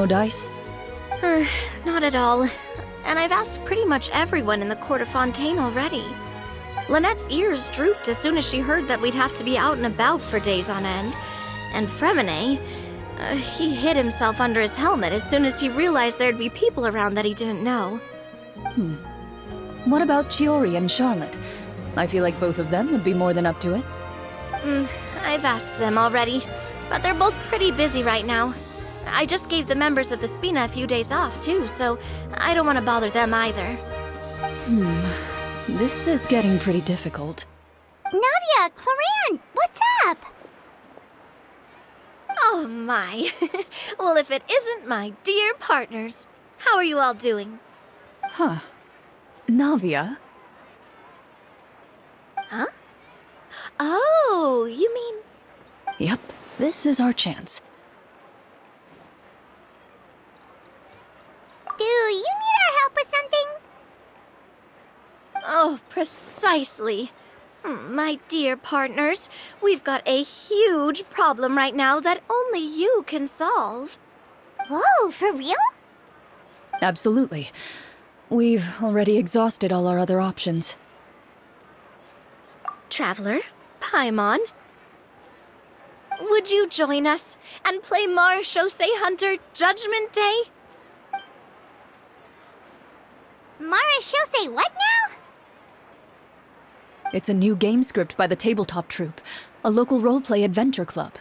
no dice? Not at all. And I've asked pretty much everyone in the court of Fontaine already. Lynette's ears drooped as soon as she heard that we'd have to be out and about for days on end. And Fremine, he hid himself under his helmet as soon as he realized there'd be people around that he didn't know. What about Chiori and Charlotte? I feel like both of them would be more than up to it. I've asked them already, but they're both pretty busy right now. I just gave the members of the Spina a few days off, too, so I don't want to bother them either. This is getting pretty difficult. Navia, Clorinde, what's up? Oh my. Well, if it isn't my dear partners. How are you all doing? Huh. Navia? Huh? Oh, you mean... Yep, this is our chance. Do you need our help with something? Oh, precisely. My dear partners, we've got a huge problem right now that only you can solve. Whoa, for real? Absolutely. We've already exhausted all our other options. Traveler, Paimon, would you join us and play Marechaussee Hunter Judgment Day? Marechaussee what now? It's a new game script by the Tabletop Troupe, a local roleplay adventure club.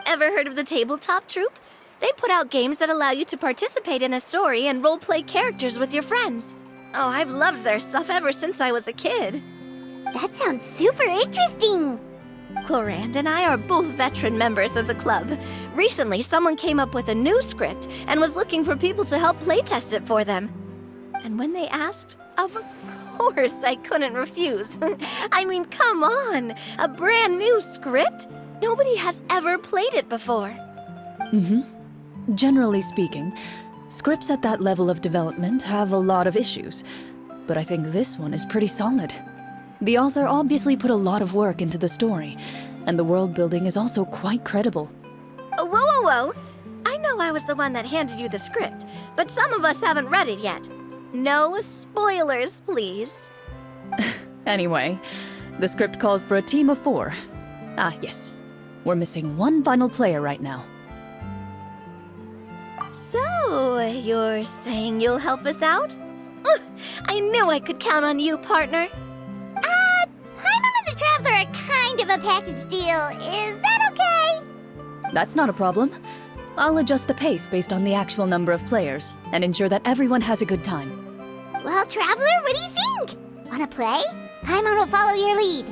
Ever heard of the Tabletop Troupe? They put out games that allow you to participate in a story and roleplay characters with your friends. Oh, I've loved their stuff ever since I was a kid. That sounds super interesting. Clorinde and I are both veteran members of the club. Recently, someone came up with a new script and was looking for people to help playtest it for them. And when they asked, of course I couldn't refuse. I mean, come on, a brand new script? Nobody has ever played it before. Generally speaking, scripts at that level of development have a lot of issues, but I think this one is pretty solid. The author obviously put a lot of work into the story, and the world building is also quite credible. Whoa. I know I was the one that handed you the script, but some of us haven't read it yet. No spoilers, please. Anyway, the script calls for a team of 4. Ah, yes. We're missing one final player right now. So, you're saying you'll help us out? I knew I could count on you, partner. Paimon and the Traveler are kind of a package deal. Is that okay? That's not a problem. I'll adjust the pace based on the actual number of players, and ensure that everyone has a good time. Well, Traveler, what do you think? Wanna play? Paimon will follow your lead.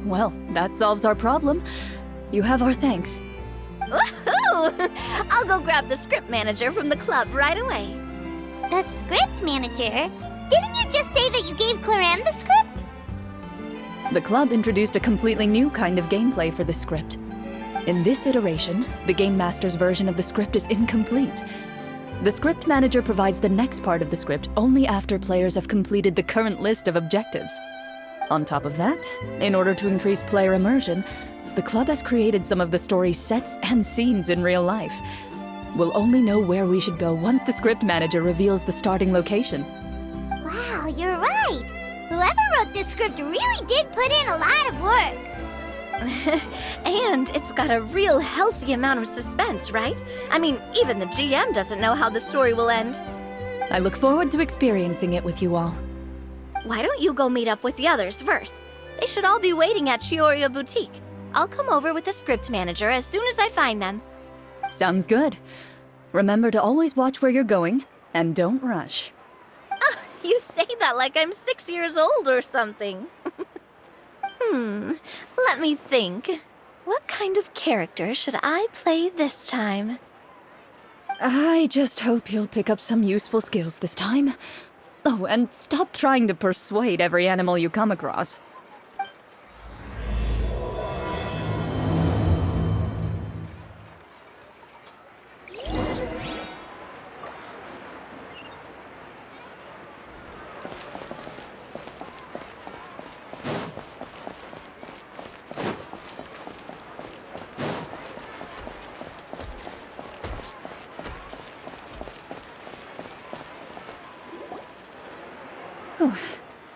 Well, that solves our problem. You have our thanks. Woohoo! I'll go grab the script manager from the club right away. The script manager? Didn't you just say that you gave Clorinde the script? The club introduced a completely new kind of gameplay for the script. In this iteration, the Game Master's version of the script is incomplete. The script manager provides the next part of the script only after players have completed the current list of objectives. On top of that, in order to increase player immersion, the club has created some of the story's sets and scenes in real life. We'll only know where we should go once the script manager reveals the starting location. Wow, you're right. Whoever wrote this script really did put in a lot of work. And it's got a real healthy amount of suspense, right? I mean, even the GM doesn't know how the story will end. I look forward to experiencing it with you all. Why don't you go meet up with the others first? They should all be waiting at Chioria Boutique. I'll come over with the script manager as soon as I find them. Sounds good. Remember to always watch where you're going, and don't rush. You say that like I'm 6 years old or something. Let me think. What kind of character should I play this time? I just hope you'll pick up some useful skills this time. Oh, and stop trying to persuade every animal you come across.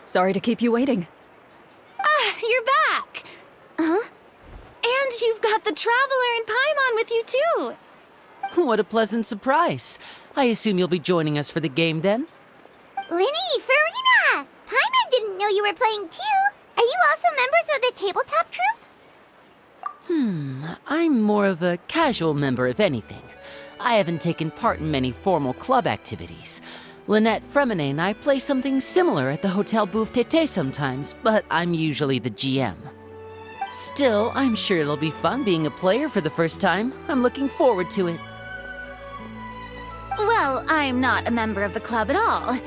Sorry to keep you waiting. Ah, you're back! Huh? And you've got the Traveler and Paimon with you, too! What a pleasant surprise. I assume you'll be joining us for the game then? Linny, Farina! Paimon didn't know you were playing too. Are you also members of the tabletop troupe? I'm more of a casual member, if anything. I haven't taken part in many formal club activities. Lynette, Fremine, and I play something similar at the Hotel Bouffe Tété sometimes, but I'm usually the GM. Still, I'm sure it'll be fun being a player for the first time. I'm looking forward to it. Well, I'm not a member of the club at all.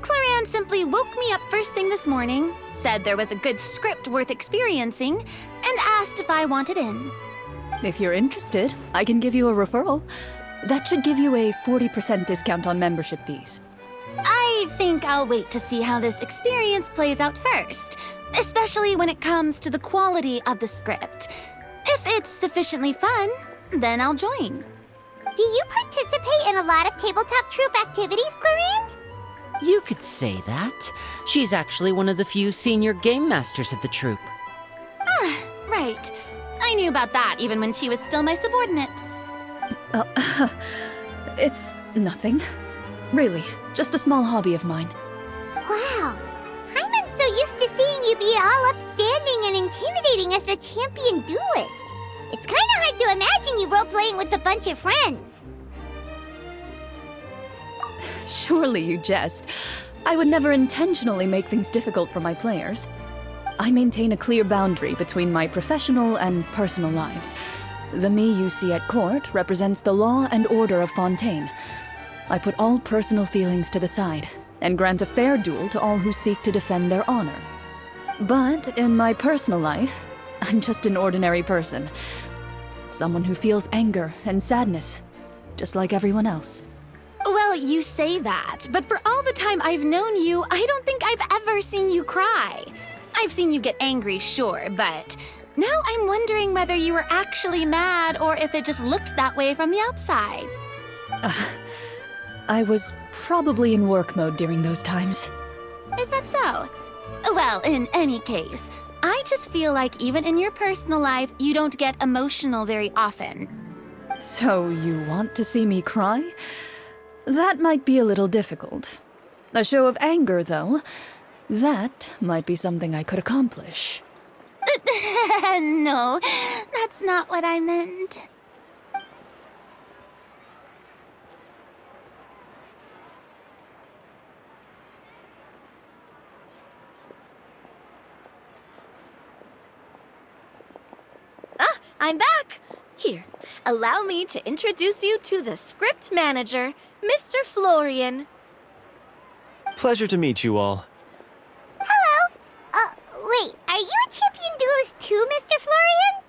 Clorinde simply woke me up first thing this morning, said there was a good script worth experiencing, and asked if I wanted in. If you're interested, I can give you a referral. That should give you a 40% discount on membership fees. I think I'll wait to see how this experience plays out first, especially when it comes to the quality of the script. If it's sufficiently fun, then I'll join. Do you participate in a lot of tabletop troupe activities, Clorinde? You could say that. She's actually one of the few senior game masters of the troupe. Right. I knew about that even when she was still my subordinate. It's nothing. Really, just a small hobby of mine. Wow. Paimon's so used to seeing you be all upstanding and intimidating as the champion duelist. It's kind of hard to imagine you role-playing with a bunch of friends. Surely you jest. I would never intentionally make things difficult for my players. I maintain a clear boundary between my professional and personal lives. The me you see at court represents the law and order of Fontaine. I put all personal feelings to the side and grant a fair duel to all who seek to defend their honor. But in my personal life, I'm just an ordinary person. Someone who feels anger and sadness, just like everyone else. Well, you say that, but for all the time I've known you, I don't think I've ever seen you cry. I've seen you get angry, sure, but now I'm wondering whether you were actually mad or if it just looked that way from the outside. I was probably in work mode during those times. Is that so? Well, in any case, I just feel like even in your personal life, you don't get emotional very often. So you want to see me cry? That might be a little difficult. A show of anger, though, that might be something I could accomplish. No, that's not what I meant. I'm back! Here, allow me to introduce you to the script manager, Mr. Florian. Pleasure to meet you all. Hello. Wait, are you a champion duelist too, Mr. Florian?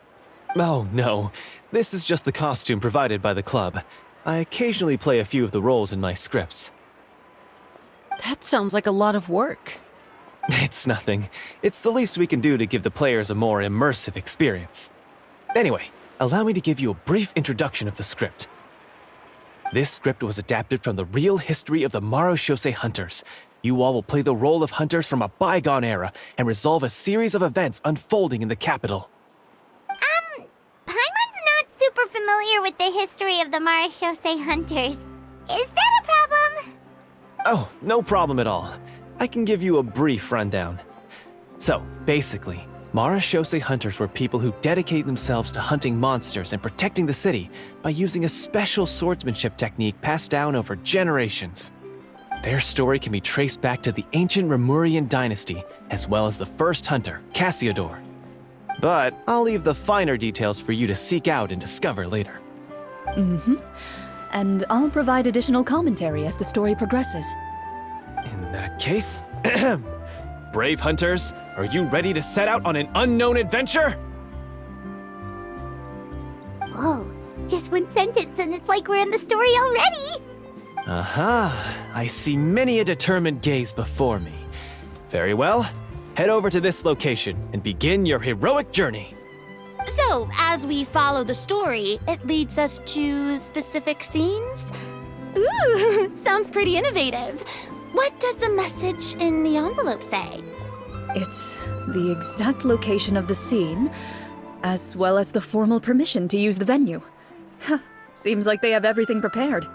Oh, no. This is just the costume provided by the club. I occasionally play a few of the roles in my scripts. That sounds like a lot of work. It's nothing. It's the least we can do to give the players a more immersive experience. Anyway, allow me to give you a brief introduction of the script. This script was adapted from the real history of the Marechaussee Hunters. You all will play the role of hunters from a bygone era and resolve a series of events unfolding in the capital. Paimon's not super familiar with the history of the Marechaussee Hunters. Is that a problem? Oh, no problem at all. I can give you a brief rundown. So, basically, Marechaussee Hunters were people who dedicated themselves to hunting monsters and protecting the city by using a special swordsmanship technique passed down over generations. Their story can be traced back to the ancient Remurian dynasty, as well as the first hunter, Cassiodor. But I'll leave the finer details for you to seek out and discover later. And I'll provide additional commentary as the story progresses. In that case, brave hunters, are you ready to set out on an unknown adventure? Whoa, just one sentence and it's like we're in the story already! Aha, I see many a determined gaze before me. Very well, head over to this location and begin your heroic journey. So, as we follow the story, it leads us to specific scenes? Ooh, sounds pretty innovative. What does the message in the envelope say? It's the exact location of the scene, as well as the formal permission to use the venue. Huh, seems like they have everything prepared.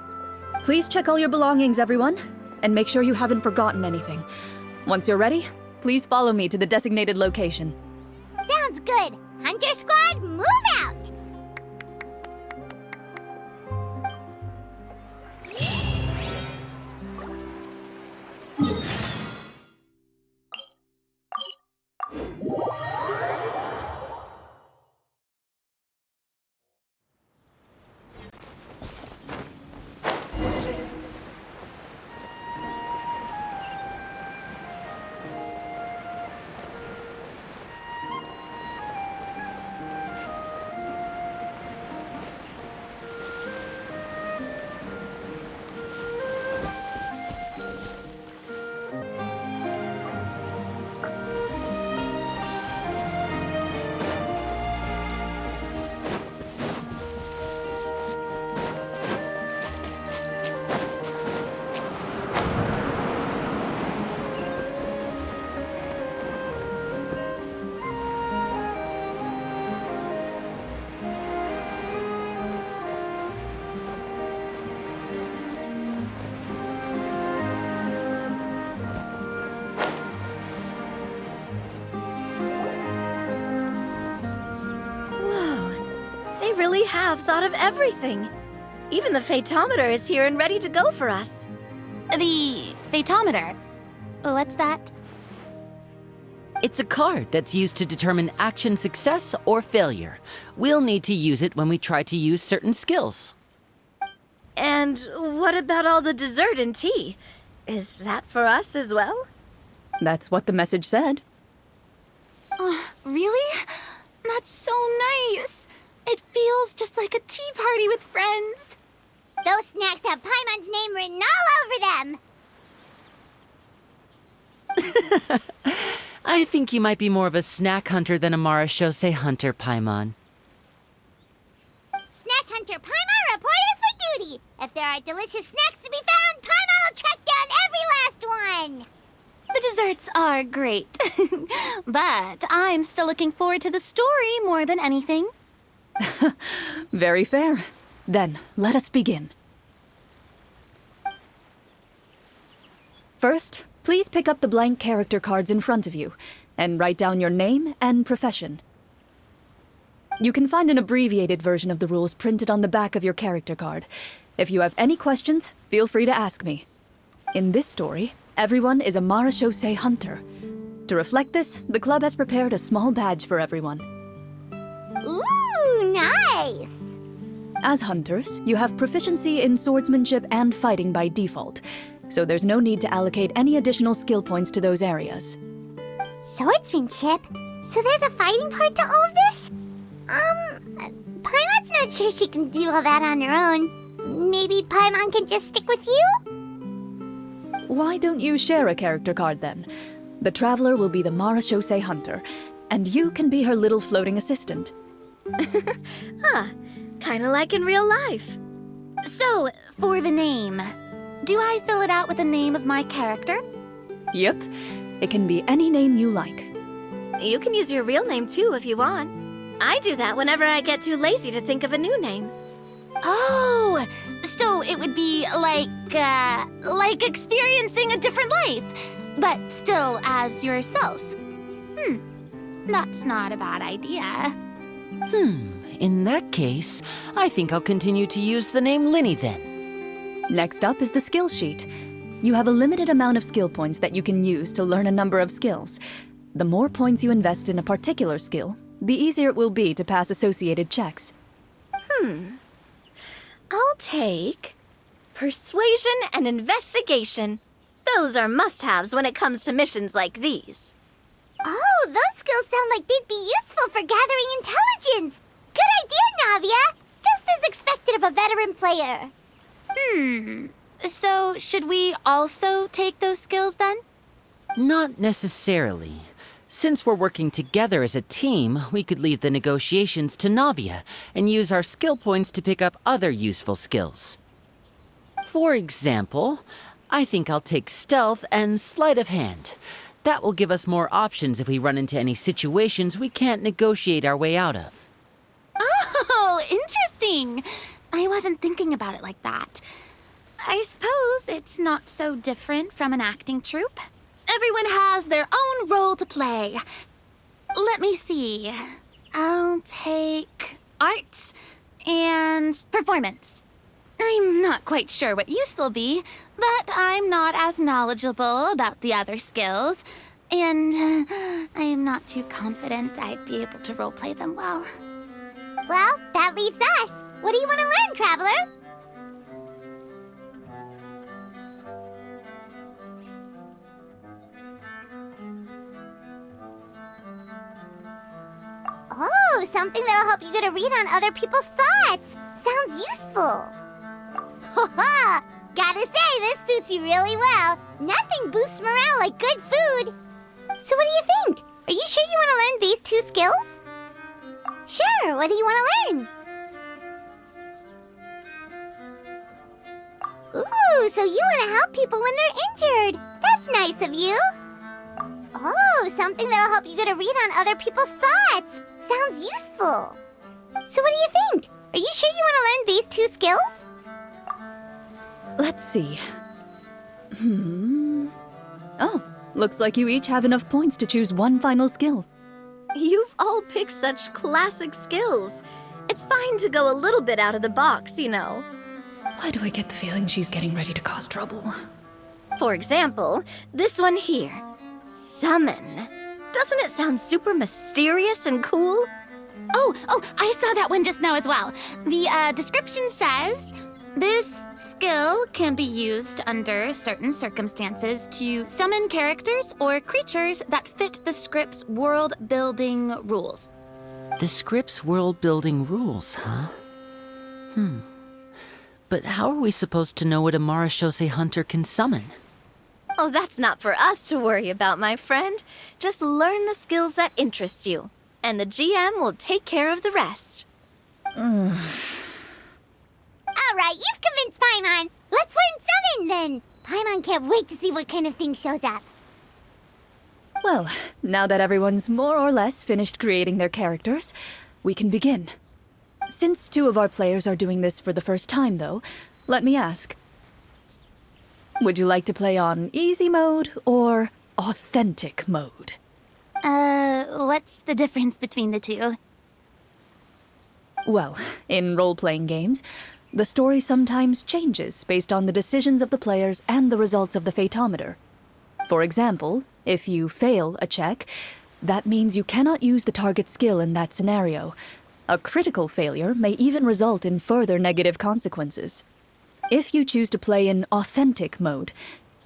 Please check all your belongings, everyone, and make sure you haven't forgotten anything. Once you're ready, please follow me to the designated location. Sounds good. Hunter Squad, move out! They really have thought of everything. Even the Fatometer is here and ready to go for us. The Fatometer? What's that? It's a card that's used to determine action success or failure. We'll need to use it when we try to use certain skills. And what about all the dessert and tea? Is that for us as well? That's what the message said. Really? That's so nice. It feels just like a tea party with friends. Those snacks have Paimon's name written all over them! I think you might be more of a snack hunter than a Marachose hunter, Paimon. Snack Hunter Paimon reported for duty! If there are delicious snacks to be found, Paimon will track down every last one! The desserts are great. But I'm still looking forward to the story more than anything. Very fair. Then, let us begin. First, please pick up the blank character cards in front of you, and write down your name and profession. You can find an abbreviated version of the rules printed on the back of your character card. If you have any questions, feel free to ask me. In this story, everyone is a Marachose hunter. To reflect this, the club has prepared a small badge for everyone. Ooh, nice! As hunters, you have proficiency in swordsmanship and fighting by default, so there's no need to allocate any additional skill points to those areas. Swordsmanship? So there's a fighting part to all of this? Paimon's not sure she can do all that on her own. Maybe Paimon can just stick with you? Why don't you share a character card then? The Traveler will be the Marachose hunter, and you can be her little floating assistant. Kinda like in real life. So, for the name, do I fill it out with the name of my character? Yep, it can be any name you like. You can use your real name too if you want. I do that whenever I get too lazy to think of a new name. Oh, so it would be like experiencing a different life, but still as yourself. That's not a bad idea. In that case, I think I'll continue to use the name Linny then. Next up is the skill sheet. You have a limited amount of skill points that you can use to learn a number of skills. The more points you invest in a particular skill, the easier it will be to pass associated checks. I'll take persuasion and investigation. Those are must-haves when it comes to missions like these. Oh, those skills sound like they'd be useful for gathering intelligence! Good idea, Navia! Just as expected of a veteran player. So should we also take those skills then? Not necessarily. Since we're working together as a team, we could leave the negotiations to Navia and use our skill points to pick up other useful skills. For example, I think I'll take stealth and sleight of hand. That will give us more options if we run into any situations we can't negotiate our way out of. Oh, interesting. I wasn't thinking about it like that. I suppose it's not so different from an acting troupe. Everyone has their own role to play. Let me see. I'll take art and performance. I'm not quite sure what use they'll be, but I'm not as knowledgeable about the other skills, and I am not too confident I'd be able to roleplay them well. Well, that leaves us. What do you want to learn, Traveler? Oh, something that'll help you get a read on other people's thoughts. Sounds useful. Ha! Gotta say, this suits you really well. Nothing boosts morale like good food. So what do you think? Are you sure you want to learn these 2 skills? Sure, what do you want to learn? Ooh, so you want to help people when they're injured. That's nice of you. Oh, something that'll help you get a read on other people's thoughts. Sounds useful. So what do you think? Are you sure you want to learn these 2 skills? Let's see. Oh, looks like you each have enough points to choose one final skill. You've all picked such classic skills. It's fine to go a little bit out of the box, you know. Why do I get the feeling she's getting ready to cause trouble? For example, this one here. Summon. Doesn't it sound super mysterious and cool? Oh, I saw that one just now as well. The description says, this skill can be used under certain circumstances to summon characters or creatures that fit the script's world-building rules. The script's world-building rules, huh? But how are we supposed to know what a Marashose hunter can summon? Oh, that's not for us to worry about, my friend. Just learn the skills that interest you, and the GM will take care of the rest. All right, you've convinced Paimon. Let's learn Summon, then. Paimon can't wait to see what kind of thing shows up. Well, now that everyone's more or less finished creating their characters, we can begin. Since 2 of our players are doing this for the first time, though, let me ask. Would you like to play on easy mode or authentic mode? What's the difference between the 2? Well, in role-playing games, the story sometimes changes based on the decisions of the players and the results of the Fatometer. For example, if you fail a check, that means you cannot use the target skill in that scenario. A critical failure may even result in further negative consequences. If you choose to play in authentic mode,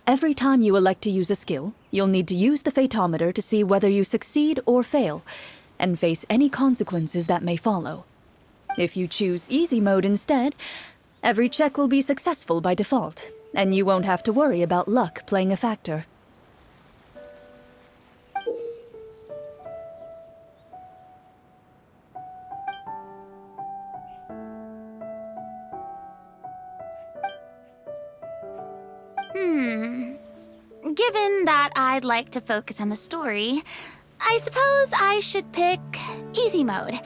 every time you elect to use a skill, you'll need to use the Fatometer to see whether you succeed or fail, and face any consequences that may follow. If you choose easy mode instead, every check will be successful by default, and you won't have to worry about luck playing a factor. Given that I'd like to focus on the story, I suppose I should pick easy mode.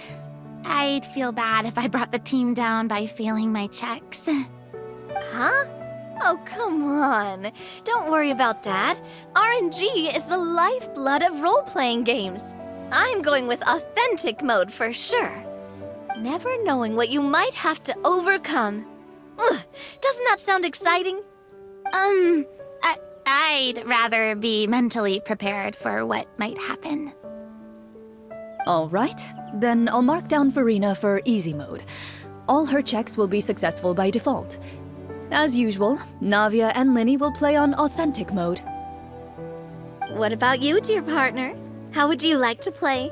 I'd feel bad if I brought the team down by failing my checks. Huh? Oh, come on. Don't worry about that. RNG is the lifeblood of role-playing games. I'm going with authentic mode for sure. Never knowing what you might have to overcome. Ugh, doesn't that sound exciting? I'd rather be mentally prepared for what might happen. All right, then I'll mark down Farina for easy mode. All her checks will be successful by default. As usual, Navia and Linny will play on authentic mode. What about you, dear partner? How would you like to play?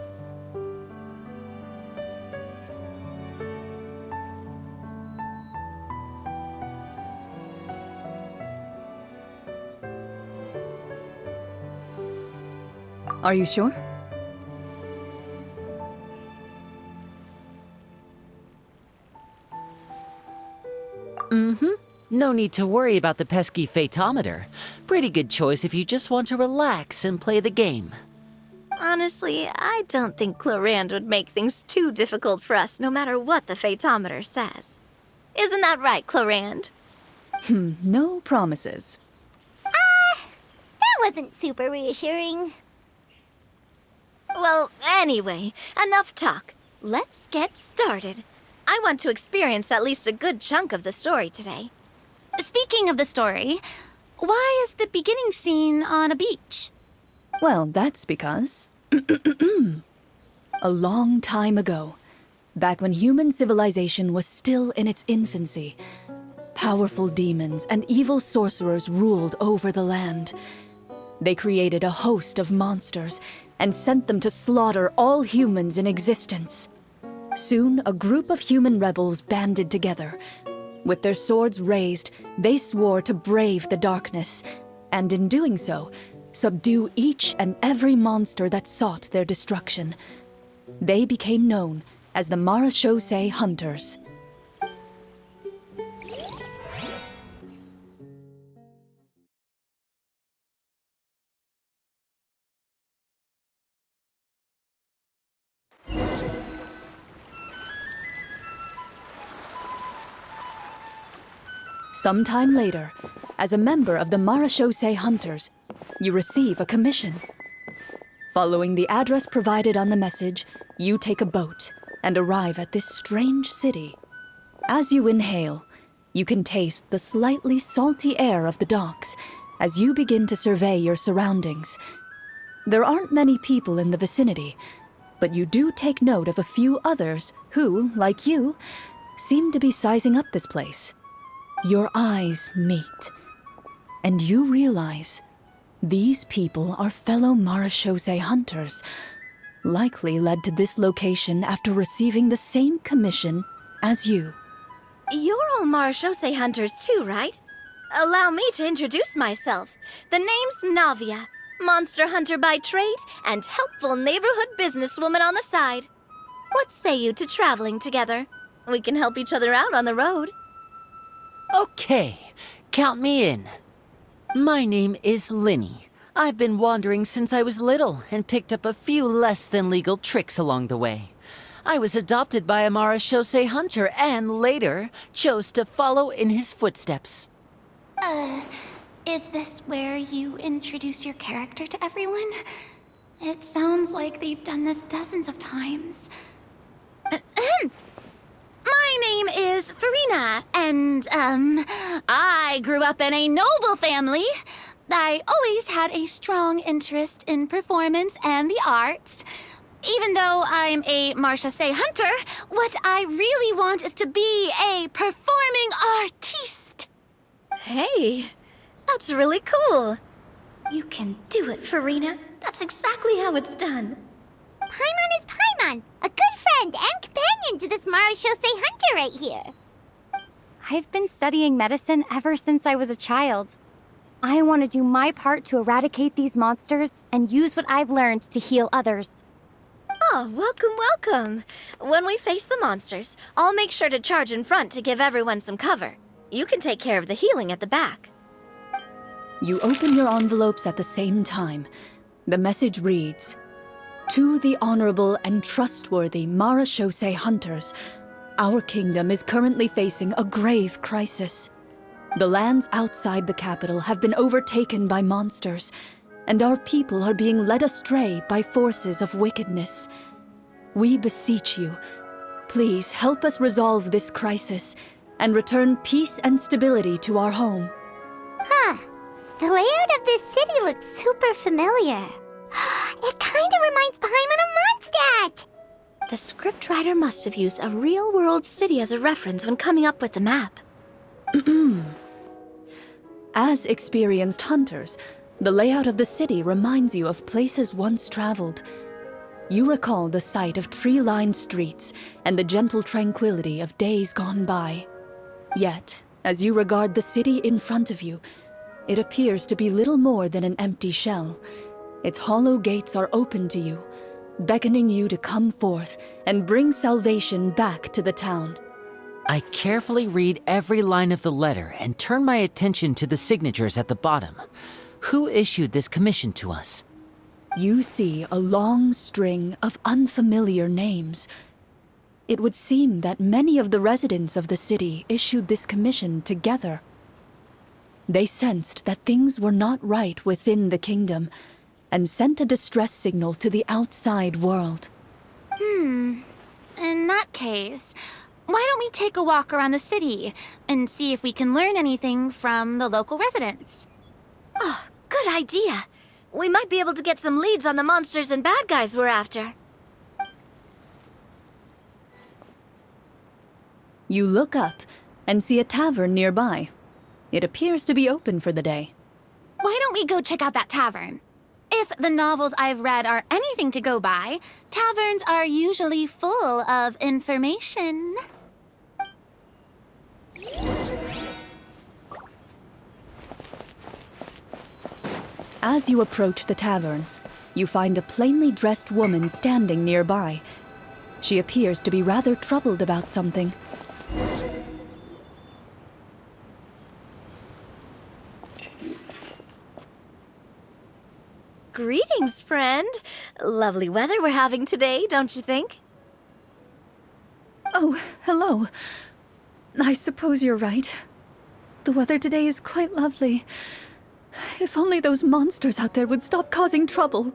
Are you sure? No need to worry about the pesky fatometer. Pretty good choice if you just want to relax and play the game. Honestly, I don't think Clorinde would make things too difficult for us no matter what the fatometer says. Isn't that right, Clorinde? No promises. That wasn't super reassuring. Well, anyway, enough talk. Let's get started. I want to experience at least a good chunk of the story today. Speaking of the story, why is the beginning scene on a beach? Well, that's because... a long time ago, back when human civilization was still in its infancy, powerful demons and evil sorcerers ruled over the land. They created a host of monsters and sent them to slaughter all humans in existence. Soon, a group of human rebels banded together. With their swords raised, they swore to brave the darkness, and in doing so, subdue each and every monster that sought their destruction. They became known as the Marachose Hunters. Sometime later, as a member of the Marachose Hunters, you receive a commission. Following the address provided on the message, you take a boat and arrive at this strange city. As you inhale, you can taste the slightly salty air of the docks as you begin to survey your surroundings. There aren't many people in the vicinity, but you do take note of a few others who, like you, seem to be sizing up this place. Your eyes meet, and you realize these people are fellow Marachose hunters, likely led to this location after receiving the same commission as you. You're all Marachose hunters too, right? Allow me to introduce myself. The name's Navia, monster hunter by trade and helpful neighborhood businesswoman on the side. What say you to traveling together? We can help each other out on the road. Okay, count me in. My name is Linny. I've been wandering since I was little and picked up a few less than legal tricks along the way. I was adopted by a Marachose hunter and later chose to follow in his footsteps. Is this where you introduce your character to everyone? It sounds like they've done this dozens of times. My name is Farina, and, I grew up in a noble family. I always had a strong interest in performance and the arts. Even though I'm a Marachose hunter, what I really want is to be a performing artiste. Hey, that's really cool. You can do it, Farina. That's exactly how it's done. Paimon is Paimon, a good friend and companion to this Marachose hunter right here. I've been studying medicine ever since I was a child. I want to do my part to eradicate these monsters and use what I've learned to heal others. Oh, welcome, welcome. When we face the monsters, I'll make sure to charge in front to give everyone some cover. You can take care of the healing at the back. You open your envelopes at the same time. The message reads, "To the honorable and trustworthy Marachose hunters, our kingdom is currently facing a grave crisis. The lands outside the capital have been overtaken by monsters, and our people are being led astray by forces of wickedness. We beseech you, please help us resolve this crisis and return peace and stability to our home." Huh. The layout of this city looks super familiar. It kinda reminds Paimon of Mondstadt! The scriptwriter must have used a real-world city as a reference when coming up with the map. As experienced hunters, the layout of the city reminds you of places once traveled. You recall the sight of tree-lined streets and the gentle tranquility of days gone by. Yet, as you regard the city in front of you, it appears to be little more than an empty shell. Its hollow gates are open to you, beckoning you to come forth and bring salvation back to the town. I carefully read every line of the letter and turn my attention to the signatures at the bottom. Who issued this commission to us? You see a long string of unfamiliar names. It would seem that many of the residents of the city issued this commission together. They sensed that things were not right within the kingdom and sent a distress signal to the outside world. In that case, why don't we take a walk around the city and see if we can learn anything from the local residents? Oh, good idea. We might be able to get some leads on the monsters and bad guys we're after. You look up and see a tavern nearby. It appears to be open for the day. Why don't we go check out that tavern? If the novels I've read are anything to go by, taverns are usually full of information. As you approach the tavern, you find a plainly dressed woman standing nearby. She appears to be rather troubled about something. Greetings, friend. Lovely weather we're having today, don't you think? Oh, hello. I suppose you're right. The weather today is quite lovely. If only those monsters out there would stop causing trouble.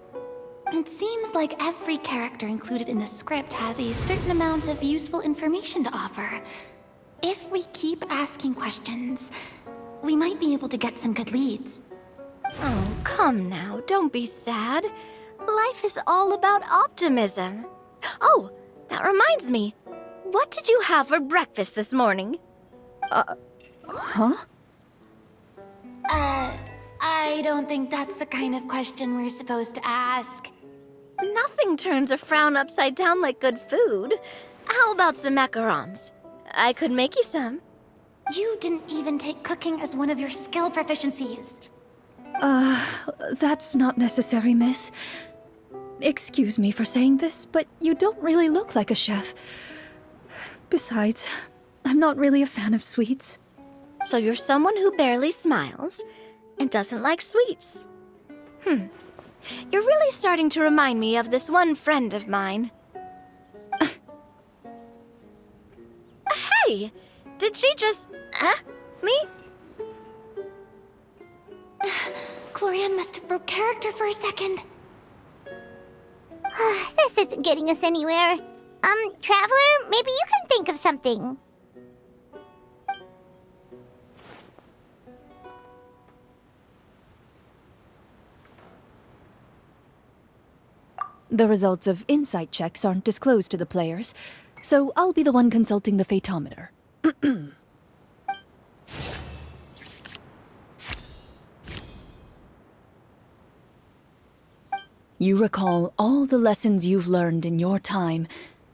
It seems like every character included in the script has a certain amount of useful information to offer. If we keep asking questions, we might be able to get some good leads. Oh, come now, don't be sad. Life is all about optimism. Oh, that reminds me. What did you have for breakfast this morning? Huh? I don't think that's the kind of question we're supposed to ask. Nothing turns a frown upside down like good food. How about some macarons? I could make you some. You didn't even take cooking as one of your skill proficiencies. That's not necessary, miss. Excuse me for saying this, but you don't really look like a chef. Besides, I'm not really a fan of sweets. So you're someone who barely smiles and doesn't like sweets. You're really starting to remind me of this one friend of mine. Hey! Did she just... me? Clorinde must have broke character for a second. This isn't getting us anywhere. Traveler, maybe you can think of something. The results of insight checks aren't disclosed to the players, so I'll be the one consulting the phaetometer. You recall all the lessons you've learned in your time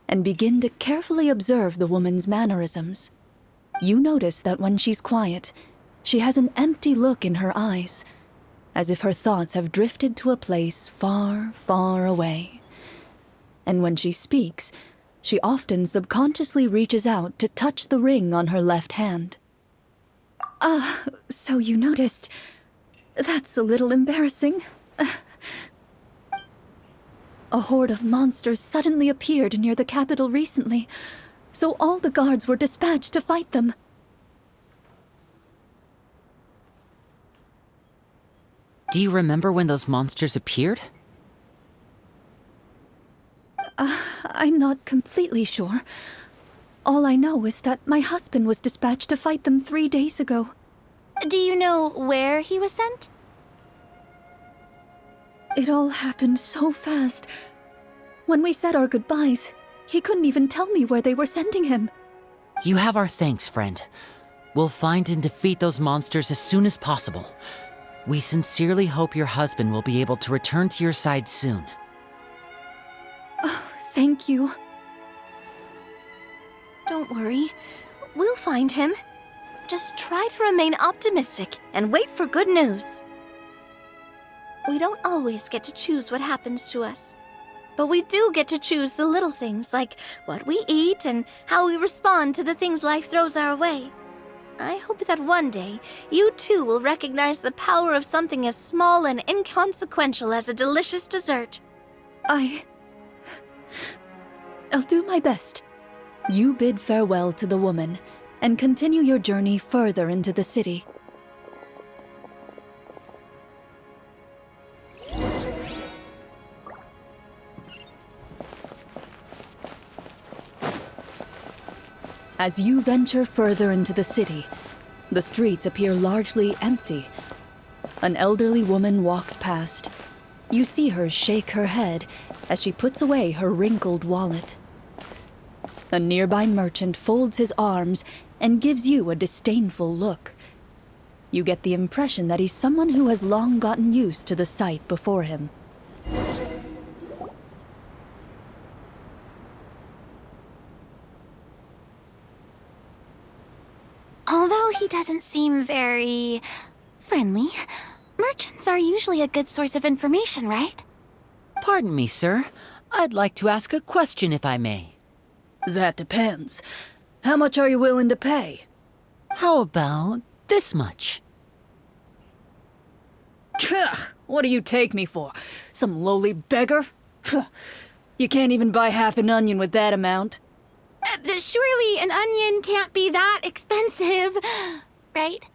and begin to carefully observe the woman's mannerisms. You notice that when she's quiet, she has an empty look in her eyes, as if her thoughts have drifted to a place far, far away. And when she speaks, she often subconsciously reaches out to touch the ring on her left hand. So you noticed. That's a little embarrassing. A horde of monsters suddenly appeared near the capital recently, so all the guards were dispatched to fight them. Do you remember when those monsters appeared? I'm not completely sure. All I know is that my husband was dispatched to fight them 3 days ago. Do you know where he was sent? It all happened so fast. When we said our goodbyes, he couldn't even tell me where they were sending him. You have our thanks, friend. We'll find and defeat those monsters as soon as possible. We sincerely hope your husband will be able to return to your side soon. Oh, thank you. Don't worry. We'll find him. Just try to remain optimistic and wait for good news. We don't always get to choose what happens to us. But we do get to choose the little things, like what we eat and how we respond to the things life throws our way. I hope that one day, you too will recognize the power of something as small and inconsequential as a delicious dessert. I'll do my best. You bid farewell to the woman, and continue your journey further into the city. As you venture further into the city, the streets appear largely empty. An elderly woman walks past. You see her shake her head as she puts away her wrinkled wallet. A nearby merchant folds his arms and gives you a disdainful look. You get the impression that he's someone who has long gotten used to the sight before him. Although he doesn't seem very friendly, merchants are usually a good source of information, right? Pardon me, sir. I'd like to ask a question if I may. That depends. How much are you willing to pay? How about this much? What do you take me for? Some lowly beggar? You can't even buy half an onion with that amount. Surely an onion can't be that expensive, right?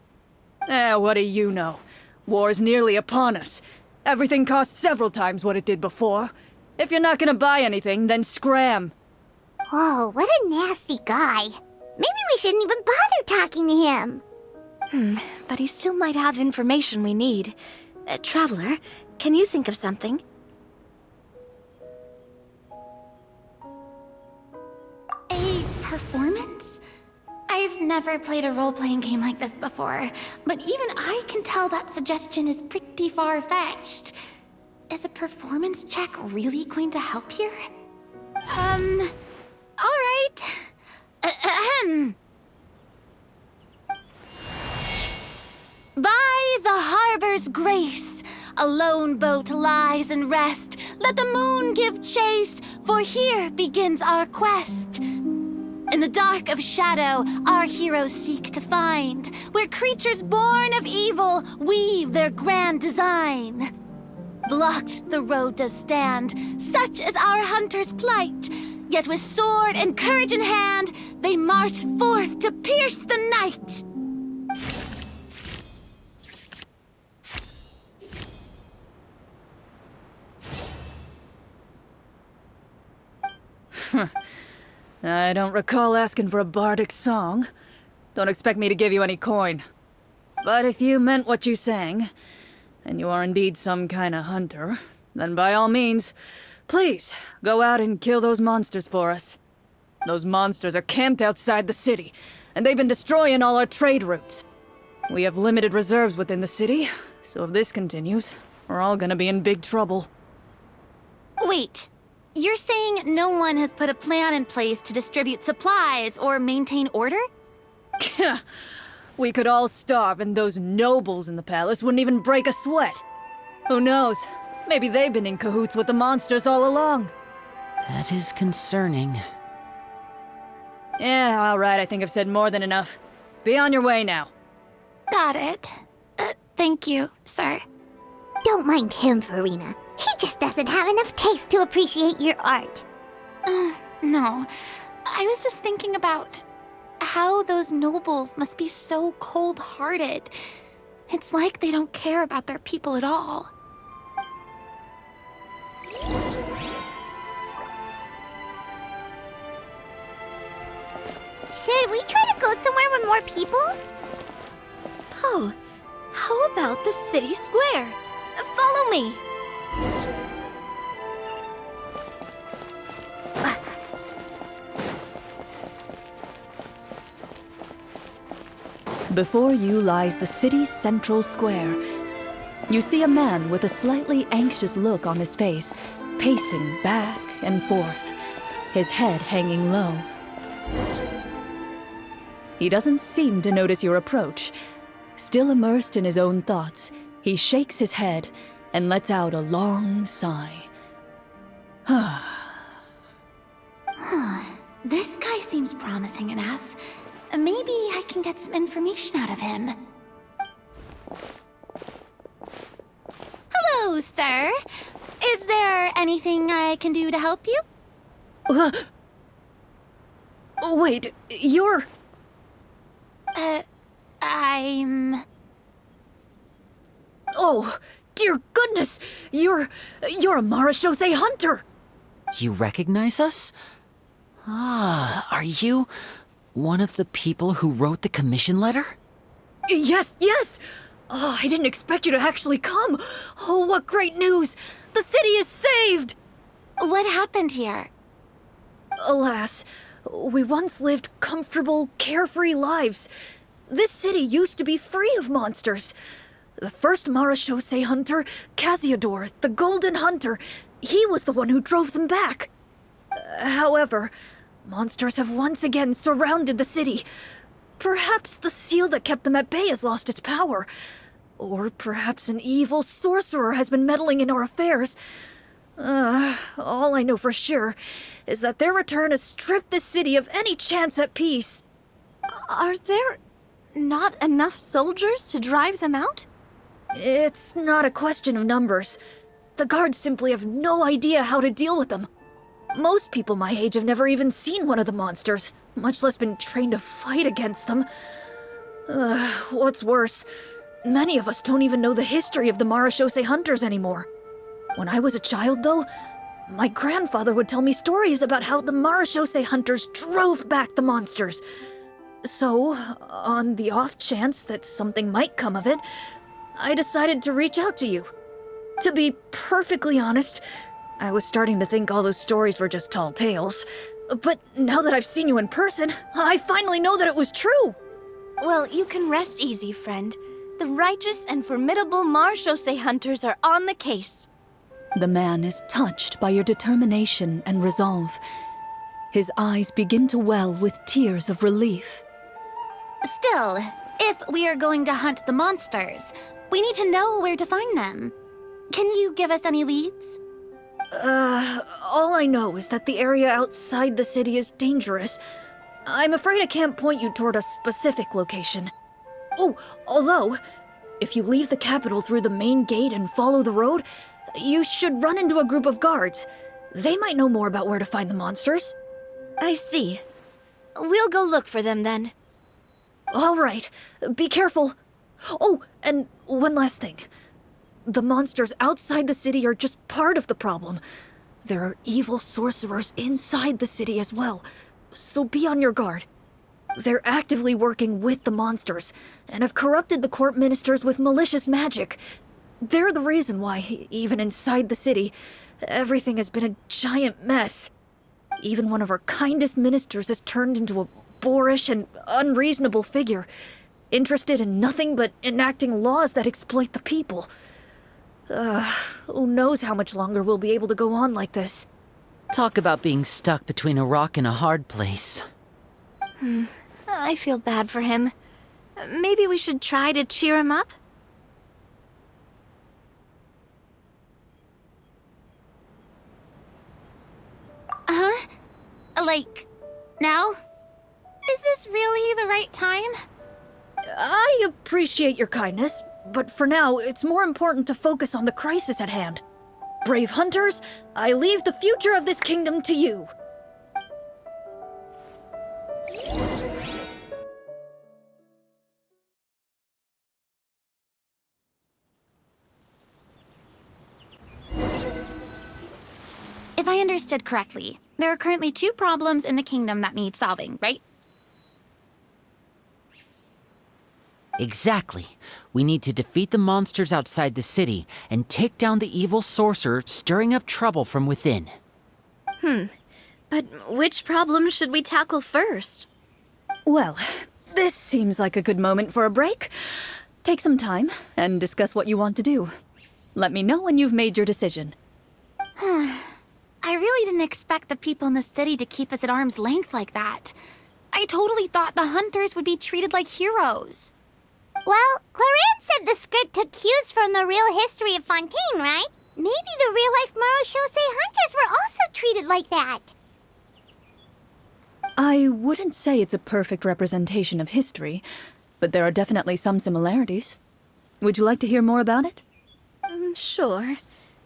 What do you know? War's nearly upon us. Everything costs several times what it did before. If you're not gonna buy anything, then scram. Whoa, what a nasty guy. Maybe we shouldn't even bother talking to him. But he still might have information we need. Traveler, can you think of something? A performance? I've never played a role-playing game like this before, but even I can tell that suggestion is pretty far-fetched. Is a performance check really going to help here? All right. Ahem. By the harbor's grace, a lone boat lies in rest. Let the moon give chase, for here begins our quest. In the dark of shadow, our heroes seek to find where creatures born of evil weave their grand design. Blocked the road does stand, such is our hunter's plight. Yet with sword and courage in hand, they march forth to pierce the night. I don't recall asking for a bardic song. Don't expect me to give you any coin. But if you meant what you sang, and you are indeed some kind of hunter, then by all means, please, go out and kill those monsters for us. Those monsters are camped outside the city, and they've been destroying all our trade routes. We have limited reserves within the city, so if this continues, we're all gonna be in big trouble. Wait, you're saying no one has put a plan in place to distribute supplies or maintain order? We could all starve and those nobles in the palace wouldn't even break a sweat. Who knows? Maybe they've been in cahoots with the monsters all along. That is concerning. Yeah, alright, I think I've said more than enough. Be on your way now. Got it. Thank you, sir. Don't mind him, Farina. He just doesn't have enough taste to appreciate your art. No. I was just thinking about how those nobles must be so cold-hearted. It's like they don't care about their people at all. Should we try to go somewhere with more people? Oh, how about the city square? Follow me. Before you lies the city's central square. You see a man with a slightly anxious look on his face, pacing back and forth, his head hanging low. He doesn't seem to notice your approach. Still immersed in his own thoughts, he shakes his head and lets out a long sigh. This guy seems promising enough. Maybe I can get some information out of him. Hello, sir. Is there anything I can do to help you? Wait, you're... I'm... Oh, dear goodness! You're a Marashose hunter! You recognize us? Ah, are you one of the people who wrote the commission letter? Yes, yes! Oh, I didn't expect you to actually come! Oh, what great news! The city is saved! What happened here? Alas, we once lived comfortable, carefree lives. This city used to be free of monsters. The first Marashose hunter, Casiodor, the Golden Hunter, he was the one who drove them back. However, monsters have once again surrounded the city. Perhaps the seal that kept them at bay has lost its power. Or perhaps an evil sorcerer has been meddling in our affairs. All I know for sure is that their return has stripped the city of any chance at peace. Are there not enough soldiers to drive them out? It's not a question of numbers. The guards simply have no idea how to deal with them. Most people my age have never even seen one of the monsters, much less been trained to fight against them. What's worse, many of us don't even know the history of the Marashose hunters anymore. When I was a child, though, my grandfather would tell me stories about how the Marashose hunters drove back the monsters. So, on the off chance that something might come of it, I decided to reach out to you. To be perfectly honest, I was starting to think all those stories were just tall tales. But now that I've seen you in person, I finally know that it was true! Well, you can rest easy, friend. The righteous and formidable Marashose hunters are on the case. The man is touched by your determination and resolve. His eyes begin to well with tears of relief. Still, if we are going to hunt the monsters, we need to know where to find them. Can you give us any leads? All I know is that the area outside the city is dangerous. I'm afraid I can't point you toward a specific location. Oh, although, if you leave the capital through the main gate and follow the road, you should run into a group of guards. They might know more about where to find the monsters. I see. We'll go look for them then. All right, be careful. Oh, and one last thing. The monsters outside the city are just part of the problem. There are evil sorcerers inside the city as well, so be on your guard. They're actively working with the monsters, and have corrupted the court ministers with malicious magic. They're the reason why, even inside the city, everything has been a giant mess. Even one of our kindest ministers has turned into a boorish and unreasonable figure, interested in nothing but enacting laws that exploit the people. Who knows how much longer we'll be able to go on like this. Talk about being stuck between a rock and a hard place. I feel bad for him. Maybe we should try to cheer him up? Huh? Like, now? Is this really the right time? I appreciate your kindness, but for now, it's more important to focus on the crisis at hand. Brave hunters, I leave the future of this kingdom to you. If I understood correctly, there are currently 2 problems in the kingdom that need solving, right? Exactly. We need to defeat the monsters outside the city and take down the evil sorcerer stirring up trouble from within. But which problem should we tackle first? Well, this seems like a good moment for a break. Take some time and discuss what you want to do. Let me know when you've made your decision. I really didn't expect the people in the city to keep us at arm's length like that. I totally thought the hunters would be treated like heroes. Well, Clorinde said the script took cues from the real history of Fontaine, right? Maybe the real-life Marushosei hunters were also treated like that. I wouldn't say it's a perfect representation of history, but there are definitely some similarities. Would you like to hear more about it? Sure.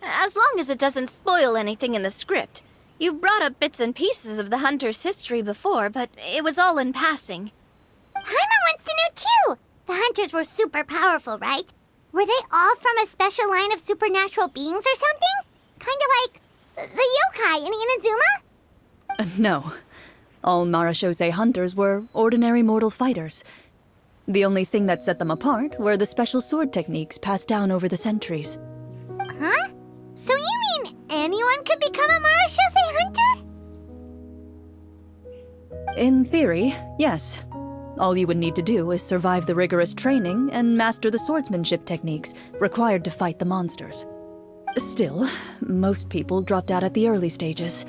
As long as it doesn't spoil anything in the script. You've brought up bits and pieces of the hunter's history before, but it was all in passing. Paimon wants to know too! The hunters were super powerful, right? Were they all from a special line of supernatural beings or something? Kind of like the yokai in Inazuma? No. All Marashosei hunters were ordinary mortal fighters. The only thing that set them apart were the special sword techniques passed down over the centuries. Huh? So you mean anyone could become a Marushosei hunter? In theory, yes. All you would need to do is survive the rigorous training and master the swordsmanship techniques required to fight the monsters. Still, most people dropped out at the early stages,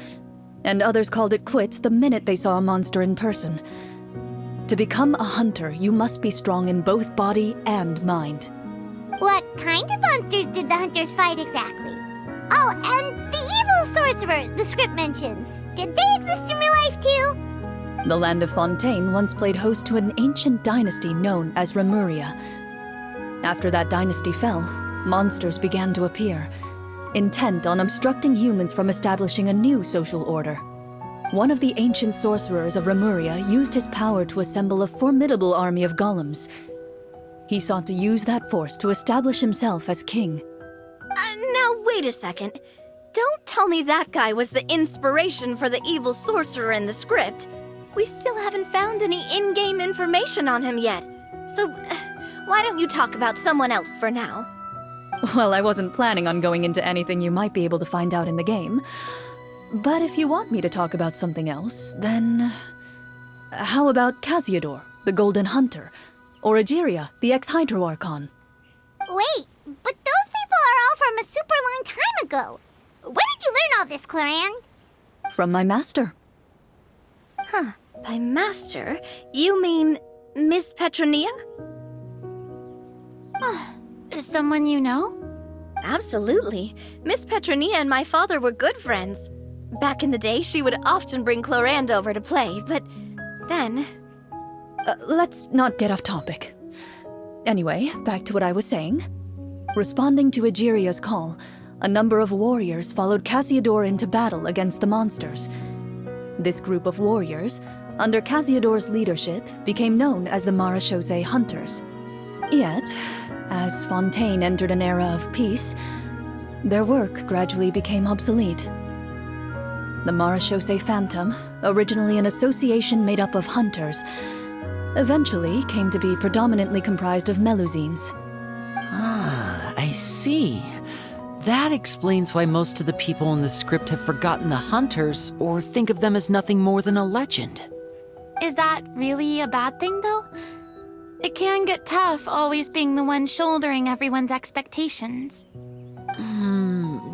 and others called it quits the minute they saw a monster in person. To become a hunter, you must be strong in both body and mind. What kind of monsters did the hunters fight exactly? Oh, and the evil sorcerer the script mentions. Did they exist in real life too? The land of Fontaine once played host to an ancient dynasty known as Remuria. After that dynasty fell, monsters began to appear, intent on obstructing humans from establishing a new social order. One of the ancient sorcerers of Remuria used his power to assemble a formidable army of golems. He sought to use that force to establish himself as king. Now wait a second. Don't tell me that guy was the inspiration for the evil sorcerer in the script. We still haven't found any in-game information on him yet. So, why don't you talk about someone else for now? Well, I wasn't planning on going into anything you might be able to find out in the game. But if you want me to talk about something else, then... How about Casiodor, the Golden Hunter? Or Egeria, the ex-Hydro Archon? Wait, but those people are all from a super long time ago. Where did you learn all this, Clorinde? From my master. Huh. By master, you mean Miss Petronia? Is someone you know? Absolutely. Miss Petronia and my father were good friends. Back in the day, she would often bring Clorinde over to play, but then... Let's not get off topic. Anyway, back to what I was saying. Responding to Egeria's call, a number of warriors followed Casiodor into battle against the monsters. This group of warriors, under Casiodor's leadership, became known as the Marashosei Hunters. Yet, as Fontaine entered an era of peace, their work gradually became obsolete. The Marashosei Phantom, originally an association made up of hunters, eventually came to be predominantly comprised of Melusines. Ah, I see. That explains why most of the people in the script have forgotten the hunters or think of them as nothing more than a legend. Is that really a bad thing, though? It can get tough always being the one shouldering everyone's expectations.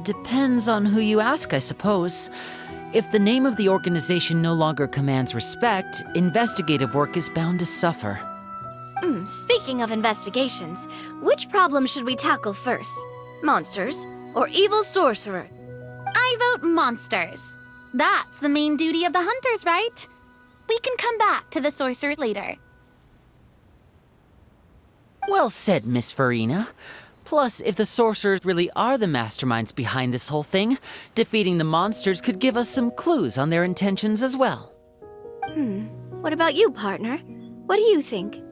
Depends on who you ask, I suppose. If the name of the organization no longer commands respect, investigative work is bound to suffer. Speaking of investigations, which problem should we tackle first? Monsters or evil sorcerer? I vote monsters. That's the main duty of the hunters, right? We can come back to the sorcerer later. Well said, Miss Farina. Plus, if the sorcerers really are the masterminds behind this whole thing, defeating the monsters could give us some clues on their intentions as well. What about you, partner? What do you think?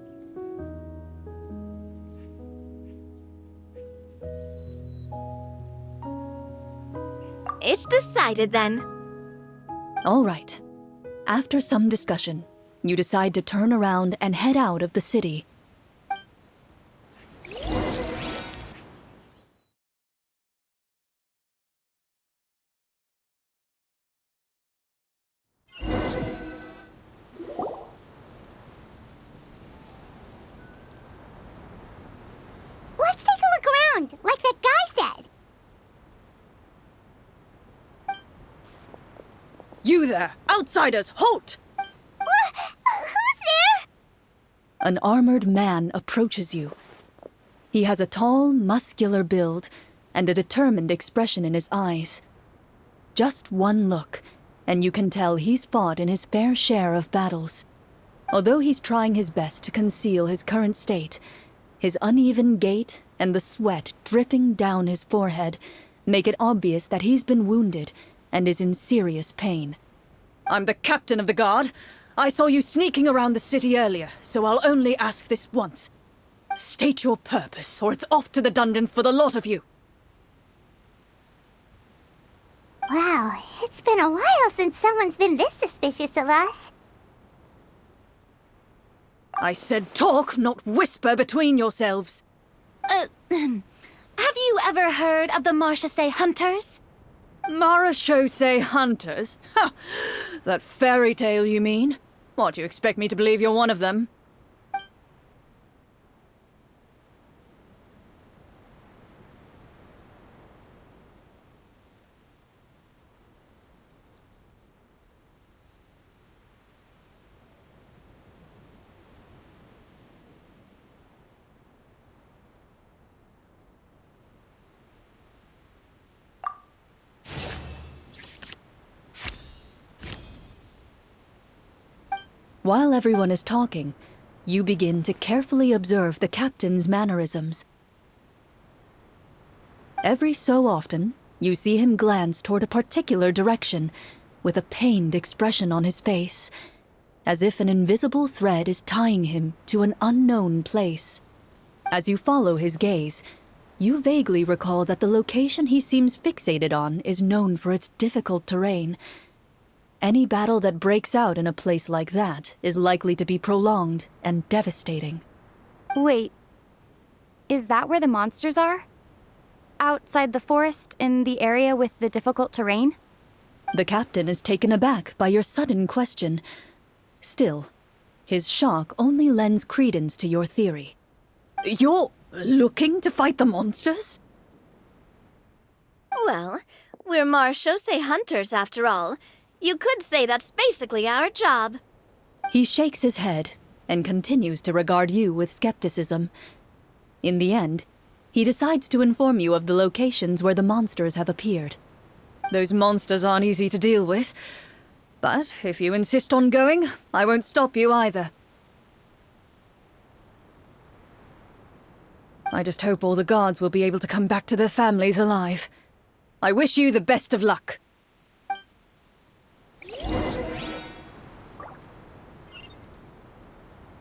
It's decided then. All right. After some discussion, you decide to turn around and head out of the city. Let's take a look around, like that guy said. You there! Outsiders, halt! Who's there? An armored man approaches you. He has a tall, muscular build, and a determined expression in his eyes. Just one look, and you can tell he's fought in his fair share of battles. Although he's trying his best to conceal his current state, his uneven gait and the sweat dripping down his forehead make it obvious that he's been wounded and is in serious pain. I'm the captain of the guard. I saw you sneaking around the city earlier, so I'll only ask this once. State your purpose, or it's off to the dungeons for the lot of you. Wow, it's been a while since someone's been this suspicious of us. I said talk, not whisper between yourselves. Have you ever heard of the Marchese Hunters? Marachose hunters? Ha! That fairy tale, you mean? What, you expect me to believe you're one of them? While everyone is talking, you begin to carefully observe the captain's mannerisms. Every so often, you see him glance toward a particular direction, with a pained expression on his face, as if an invisible thread is tying him to an unknown place. As you follow his gaze, you vaguely recall that the location he seems fixated on is known for its difficult terrain. Any battle that breaks out in a place like that is likely to be prolonged and devastating. Wait, is that where the monsters are? Outside the forest, in the area with the difficult terrain? The captain is taken aback by your sudden question. Still, his shock only lends credence to your theory. You're looking to fight the monsters? Well, we're Marchese Hunters after all. You could say that's basically our job. He shakes his head and continues to regard you with skepticism. In the end, he decides to inform you of the locations where the monsters have appeared. Those monsters aren't easy to deal with, but if you insist on going, I won't stop you either. I just hope all the guards will be able to come back to their families alive. I wish you the best of luck.